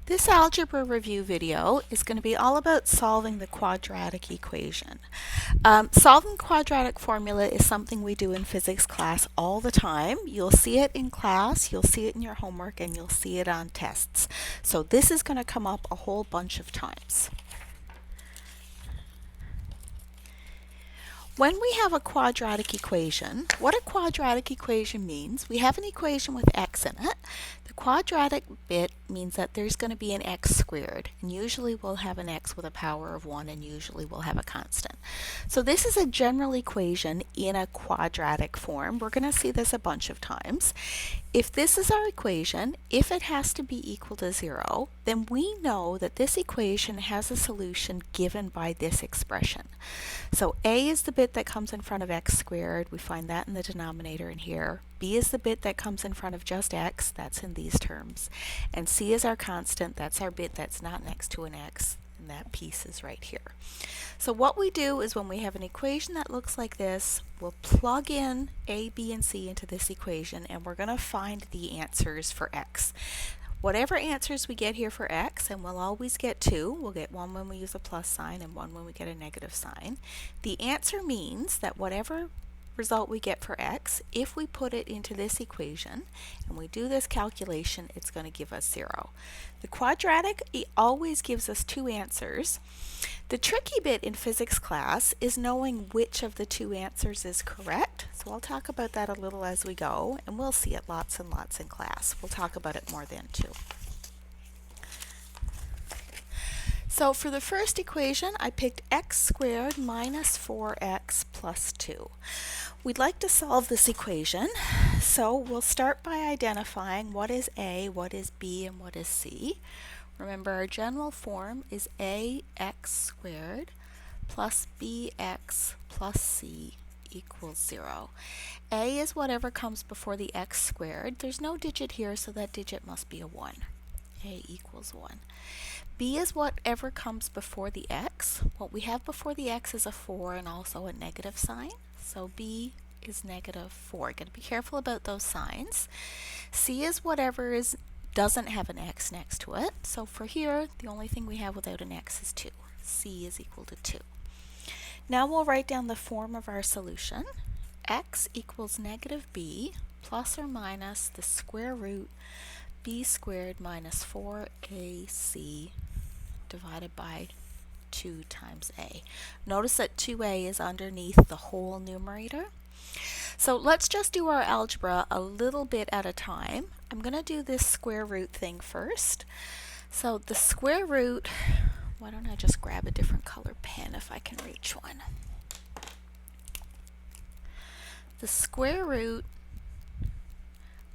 This algebra review video is going to be all about solving the quadratic equation. Solving the quadratic formula is something we do in physics class all the time. You'll see it in class, you'll see it in your homework, and you'll see it on tests. So this is going to come up a whole bunch of times. When we have a quadratic equation, what a quadratic equation means, we have an equation with x in it. The quadratic bit means that there's going to be an x squared, and usually we'll have an x with a power of 1, and usually we'll have a constant. So this is a general equation in a quadratic form. We're going to see this a bunch of times. If this is our equation, if it has to be equal to 0, then we know that this equation has a solution given by this expression. So a is the bit that comes in front of x squared, we find that in the denominator in here. B is the bit that comes in front of just x, that's in these terms. And c is our constant, that's our bit that's not next to an x, and that piece is right here. So what we do is when we have an equation that looks like this, we'll plug in a, b, and c into this equation, and we're going to find the answers for x. Whatever answers we get here for x, and we'll always get two, we'll get one when we use a plus sign and one when we get a negative sign. The answer means that whatever result we get for x, if we put it into this equation and we do this calculation, it's going to give us 0. The quadratic always gives us two answers. The tricky bit in physics class is knowing which of the two answers is correct. So I'll talk about that a little as we go, and we'll see it lots and lots in class. We'll talk about it more then too. So for the first equation, I picked x squared minus 4x plus 2. We'd like to solve this equation, so we'll start by identifying what is a, what is b, and what is c. Remember, our general form is ax squared plus bx plus c equals 0. A is whatever comes before the x squared. There's no digit here, so that digit must be a 1. A equals 1. B is whatever comes before the x. What we have before the x is a 4 and also a negative sign. So B is negative 4. Got to be careful about those signs. C is whatever doesn't have an x next to it. So for here, the only thing we have without an x is 2. C is equal to 2. Now we'll write down the form of our solution. X equals negative b plus or minus the square root b squared minus 4ac divided by 2 times a. Notice that 2a is underneath the whole numerator. So let's just do our algebra a little bit at a time. I'm going to do this square root thing first. So the square root, why don't I just grab a different color pen if I can reach one. The square root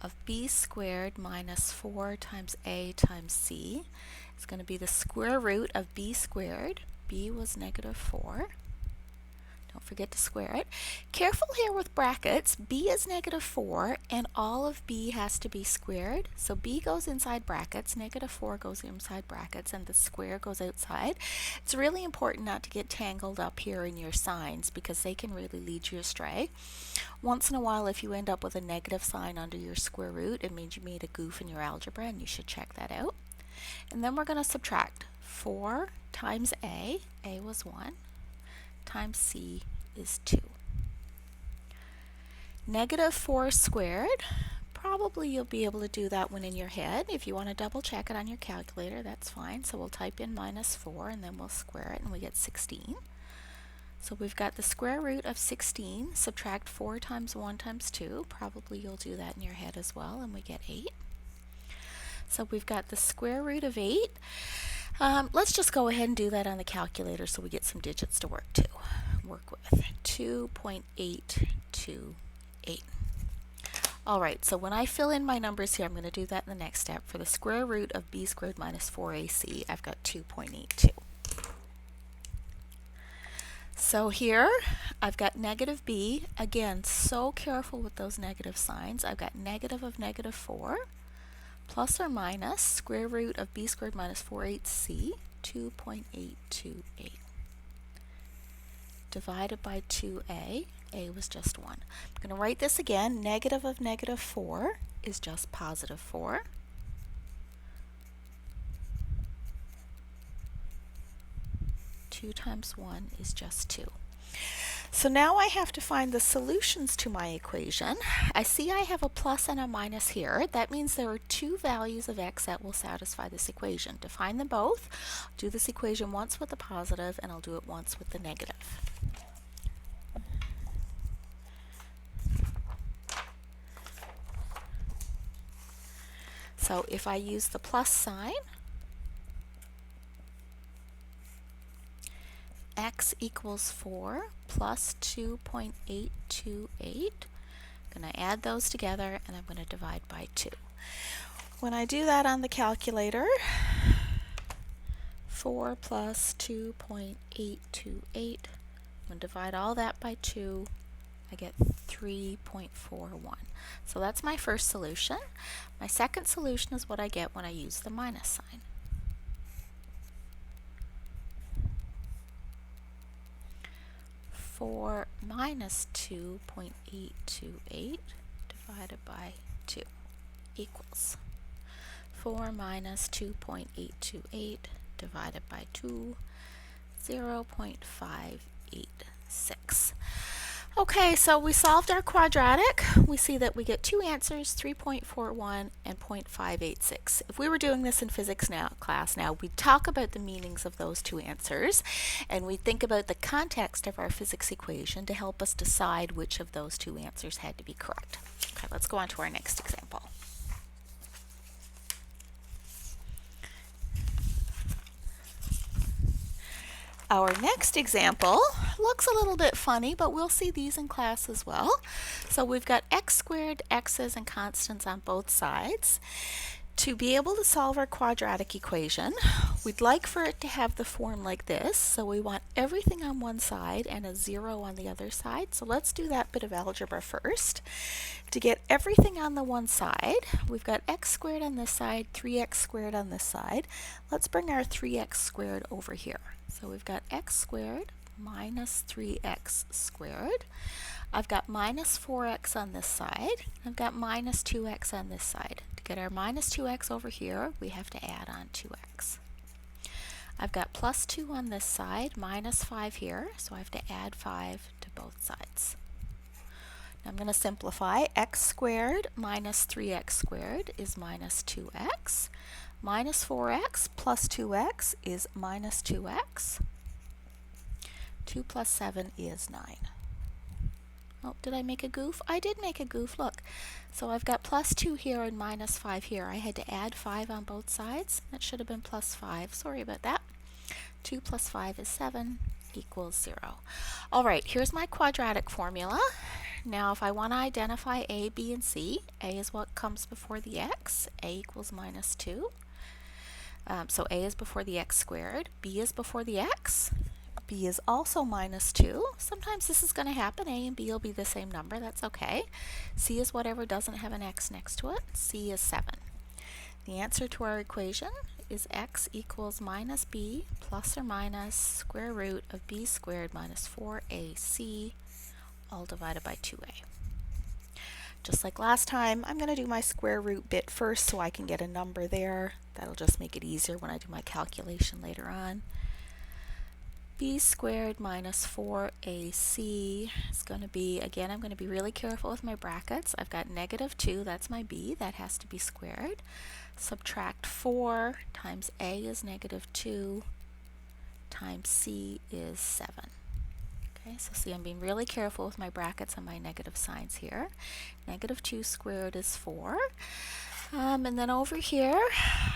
of b squared minus 4 times a times c is going to be the square root of b squared. B was negative 4. Don't forget to square it. Careful here with brackets. B is negative 4 and all of b has to be squared. So b goes inside brackets, negative 4 goes inside brackets, and the square goes outside. It's really important not to get tangled up here in your signs because they can really lead you astray. Once in a while, if you end up with a negative sign under your square root, it means you made a goof in your algebra and you should check that out. And then we're going to subtract 4 times a was 1, times c is 2. Negative 4 squared, probably you'll be able to do that one in your head. If you want to double check it on your calculator, that's fine. So we'll type in minus 4 and then we'll square it and we get 16. So we've got the square root of 16, subtract 4 times 1 times 2, probably you'll do that in your head as well, and we get 8. So we've got the square root of 8. Let's just go ahead and do that on the calculator so we get some digits to work with. 2.828. Alright, so when I fill in my numbers here, I'm going to do that in the next step. For the square root of b squared minus 4ac, I've got 2.82. So here, I've got negative b. Again, so careful with those negative signs. I've got negative of negative 4 plus or minus square root of b squared minus 4ac, 2.828. Divided by 2a, a was just 1. I'm going to write this again. Negative of negative 4 is just positive 4. 2 times 1 is just 2. So now I have to find the solutions to my equation. I see I have a plus and a minus here. That means there are two values of x that will satisfy this equation. To find them both, I'll do this equation once with the positive and I'll do it once with the negative. So if I use the plus sign, x equals 4 plus 2.828. I'm going to add those together and I'm going to divide by 2. When I do that on the calculator, 4 plus 2.828, I'm going to divide all that by 2, I get 3.41. So that's my first solution. My second solution is what I get when I use the minus sign. 4 minus 2.828 divided by 2 equals 4 minus 2.828 divided by 2, 0.586. Okay, so we solved our quadratic. We see that we get two answers, 3.41 and 0.586. If we were doing this in physics class now, we'd talk about the meanings of those two answers, and we'd think about the context of our physics equation to help us decide which of those two answers had to be correct. Okay, let's go on to our next example. Our next example looks a little bit funny, but we'll see these in class as well. So we've got x squared, x's, and constants on both sides. To be able to solve our quadratic equation, we'd like for it to have the form like this. So we want everything on one side and a 0 on the other side. So let's do that bit of algebra first. To get everything on the one side, we've got x squared on this side, 3x squared on this side. Let's bring our 3x squared over here. So we've got x squared minus 3x squared. I've got minus 4x on this side. I've got minus 2x on this side. To get our minus 2x over here, we have to add on 2x. I've got plus 2 on this side, minus 5 here, so I have to add 5 to both sides. Now I'm going to simplify. X squared minus 3x squared is minus 2x. Minus 4x plus 2x is minus 2x. 2 plus 7 is 9. Oh, did I make a goof? I did make a goof, look. So I've got plus 2 here and minus 5 here. I had to add 5 on both sides. That should have been plus 5. Sorry about that. 2 plus 5 is 7 equals 0. All right, here's my quadratic formula. Now if I want to identify a, b, and c, a is what comes before the x. A equals minus 2. So a is before the x squared, b is before the x, b is also minus 2. Sometimes this is going to happen, a and b will be the same number, that's okay. C is whatever doesn't have an x next to it, c is 7. The answer to our equation is x equals minus b plus or minus square root of b squared minus 4ac, all divided by 2a. Just like last time, I'm going to do my square root bit first so I can get a number there. That'll just make it easier when I do my calculation later on. B squared minus 4ac is going to be, again, I'm going to be really careful with my brackets. I've got negative 2, that's my b, that has to be squared. Subtract 4 times a is negative 2 times c is 7. Okay, so see, I'm being really careful with my brackets and my negative signs here. Negative 2 squared is 4. And then over here,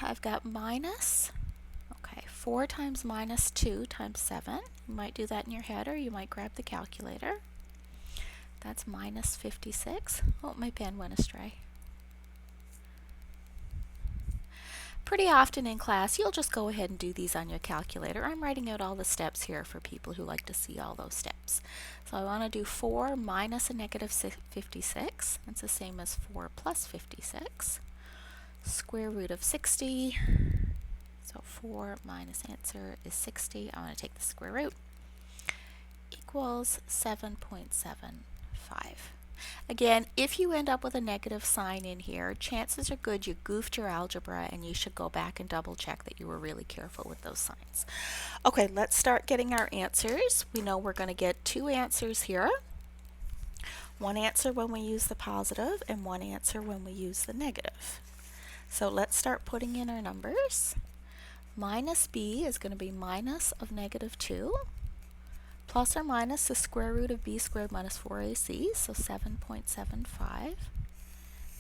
I've got minus, okay, 4 times minus 2 times 7. You might do that in your head, or you might grab the calculator. That's minus 56. Oh, my pen went astray. Pretty often in class, you'll just go ahead and do these on your calculator. I'm writing out all the steps here for people who like to see all those steps. So I want to do 4 minus a negative 56. That's the same as 4 plus 56. Square root of 60. So 4 minus answer is 60. I want to take the square root. Equals 7.75. Again, if you end up with a negative sign in here, chances are good you goofed your algebra and you should go back and double check that you were really careful with those signs. Okay, let's start getting our answers. We know we're going to get two answers here. One answer when we use the positive and one answer when we use the negative. So let's start putting in our numbers. Minus b is going to be minus of negative 2, plus or minus the square root of b squared minus 4ac, so 7.75,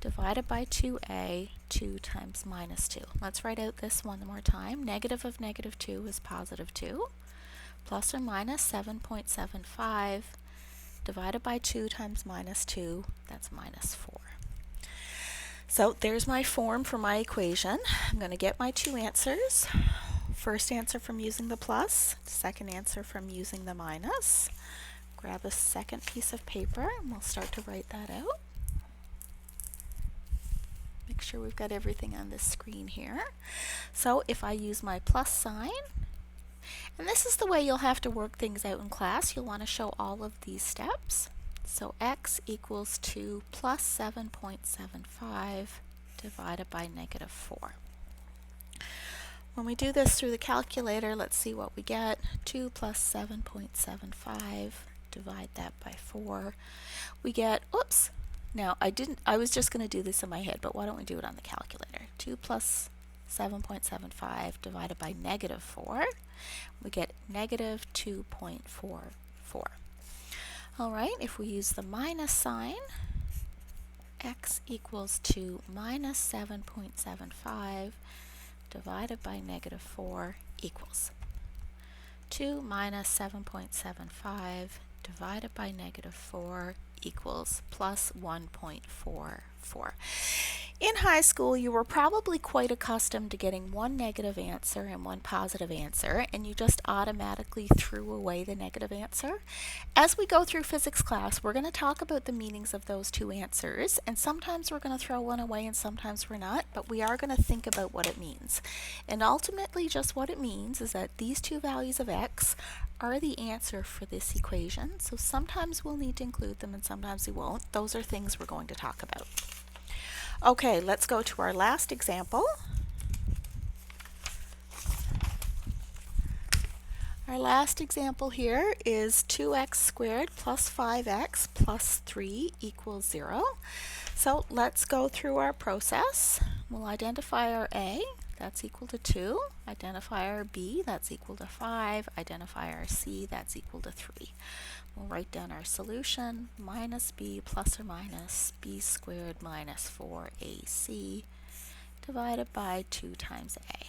divided by 2a, 2 times minus 2. Let's write out this one more time. Negative of negative 2 is positive 2, plus or minus 7.75, divided by 2 times minus 2, that's minus 4. So there's my form for my equation. I'm going to get my two answers. First answer from using the plus, second answer from using the minus. Grab a second piece of paper and we'll start to write that out. Make sure we've got everything on this screen here. So if I use my plus sign, and this is the way you'll have to work things out in class, you'll want to show all of these steps. So x equals 2 plus 7.75 divided by negative 4. When we do this through the calculator, let's see what we get. 2 plus 7.75, divide that by 4. We get, oops, now I was just going to do this in my head, but why don't we do it on the calculator? 2 plus 7.75 divided by negative 4. We get negative 2.44. All right, if we use the minus sign, x equals 2 minus 7.75 divided by negative 4 equals 2 minus 7.75 divided by negative 4 equals plus 1.44. In high school, you were probably quite accustomed to getting one negative answer and one positive answer, and you just automatically threw away the negative answer. As we go through physics class, we're going to talk about the meanings of those two answers, and sometimes we're going to throw one away and sometimes we're not, but we are going to think about what it means. And ultimately, just what it means is that these two values of x are the answer for this equation, so sometimes we'll need to include them and sometimes we won't. Those are things we're going to talk about. Okay, let's go to our last example. Our last example here is 2x squared plus 5x plus 3 equals 0. So let's go through our process. We'll identify our a, that's equal to 2. Identify our b, that's equal to 5. Identify our c, that's equal to 3. We'll write down our solution, minus b plus or minus b squared minus 4ac divided by 2 times a.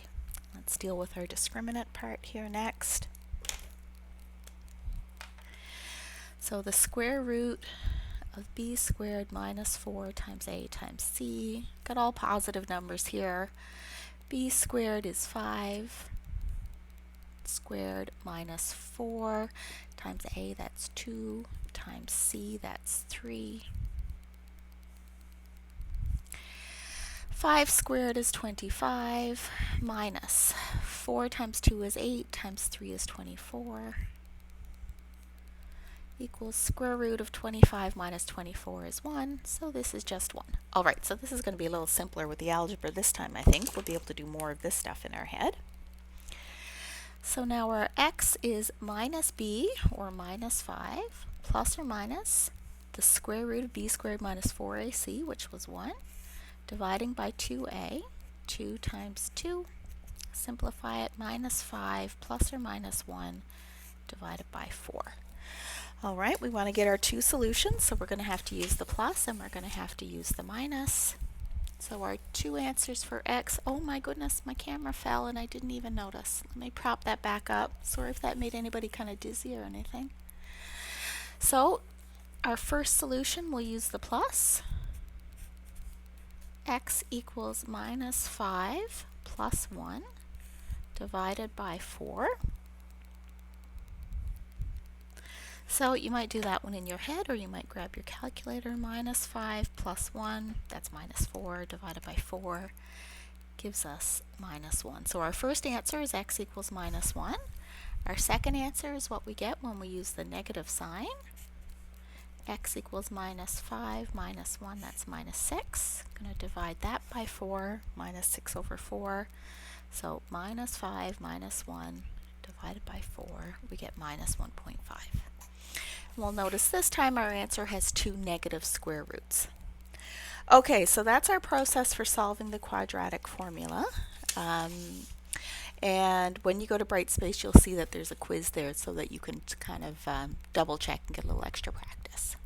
Let's deal with our discriminant part here next. So the square root of b squared minus 4 times a times c, got all positive numbers here. B squared is 5 squared minus 4 times a, that's 2, times c, that's 3. 5 squared is 25 minus 4 times 2 is 8 times 3 is 24 equals square root of 25 minus 24 is 1, so this is just 1. Alright, so this is going to be a little simpler with the algebra this time, I think. We'll be able to do more of this stuff in our head. So now our x is minus b, or minus 5, plus or minus the square root of b squared minus 4ac, which was 1, dividing by 2a, 2 times 2, simplify it, minus 5 plus or minus 1 divided by 4. All right, we want to get our two solutions, so we're going to have to use the plus and we're going to have to use the minus. So our two answers for x, oh my goodness, my camera fell and I didn't even notice. Let me prop that back up. Sorry if that made anybody kind of dizzy or anything. So our first solution, we'll use the plus. X equals minus 5 plus 1 divided by 4. So you might do that one in your head, or you might grab your calculator. Minus 5 plus 1, that's minus 4, divided by 4 gives us minus 1. So our first answer is x equals minus 1. Our second answer is what we get when we use the negative sign. x equals minus 5 minus 1, that's minus 6. I'm going to divide that by 4, minus 6 over 4. So minus 5 minus 1 divided by 4, we get minus 1.5. We'll notice this time our answer has two negative square roots. Okay, so that's our process for solving the quadratic formula. And when you go to Brightspace, you'll see that there's a quiz there so that you can kind of double check and get a little extra practice.